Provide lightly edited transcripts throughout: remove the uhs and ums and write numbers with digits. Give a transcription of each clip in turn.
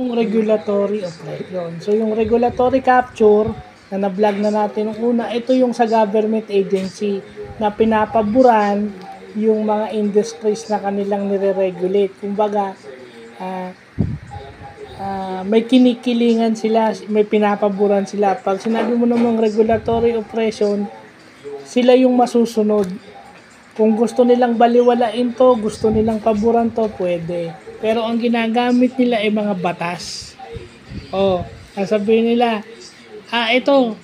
yung regulatory operation. So yung regulatory capture na na-vlog na natin nung una, ito yung sa government agency na pinapaboran yung mga industries na kanilang nire-regulate. Kumbaga, may kinikilingan sila, may pinapaboran sila. Pag sinabi mo namang regulatory oppression, sila yung masusunod. Kung gusto nilang baliwalain to, gusto nilang paboran to, pwede. Pero ang ginagamit nila ay mga batas. Sasabihin nila, ito,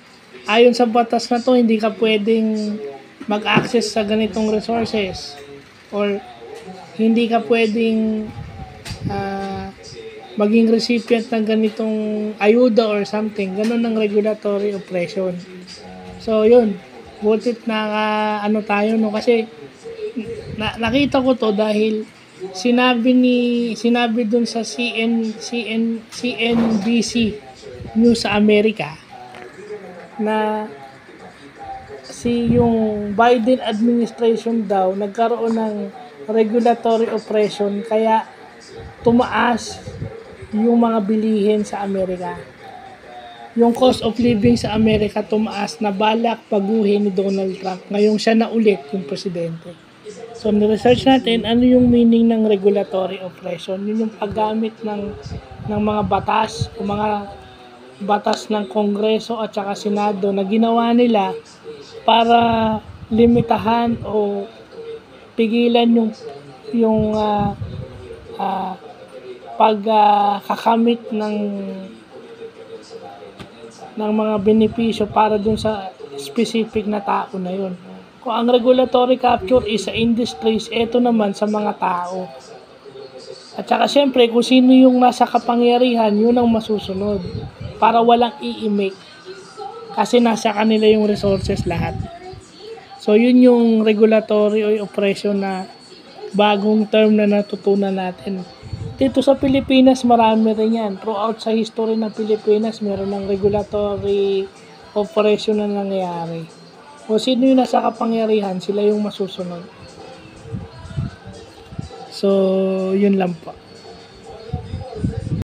ayon sa batas na to, hindi ka pwedeng mag-access sa ganitong resources. Or, hindi ka pwedeng maging recipient ng ganitong ayuda or something. Ganun ang regulatory oppression. So, yun. Butit na tayo, no? Kasi, nakita ko to dahil sinabi dun sa CNBC News sa Amerika na yung Biden administration daw nagkaroon ng regulatory oppression kaya tumaas yung mga bilihin sa Amerika. Yung cost of living sa Amerika tumaas na balak baguhin ni Donald Trump. Ngayong siya na ulit yung presidente. So, ni-research natin ano yung meaning ng regulatory oppression. Yun yung paggamit ng mga batas o mga batas ng Kongreso at saka Senado na ginawa nila para limitahan o pigilan yung pagkakamit ng mga benepisyo para dun sa specific na tao na yun. Kung ang regulatory capture is sa industries, ito naman sa mga tao. At saka syempre, kung sino yung nasa kapangyarihan, yun ang masusunod. Para walang i-make. Kasi nasa kanila yung resources lahat. So, yun yung regulatory o oppression na bagong term na natutunan natin. Dito sa Pilipinas, marami rin yan. Throughout sa history ng Pilipinas, meron ng regulatory oppression na nangyayari. O sino yung nasa kapangyarihan, sila yung masusunod. So, yun lang po.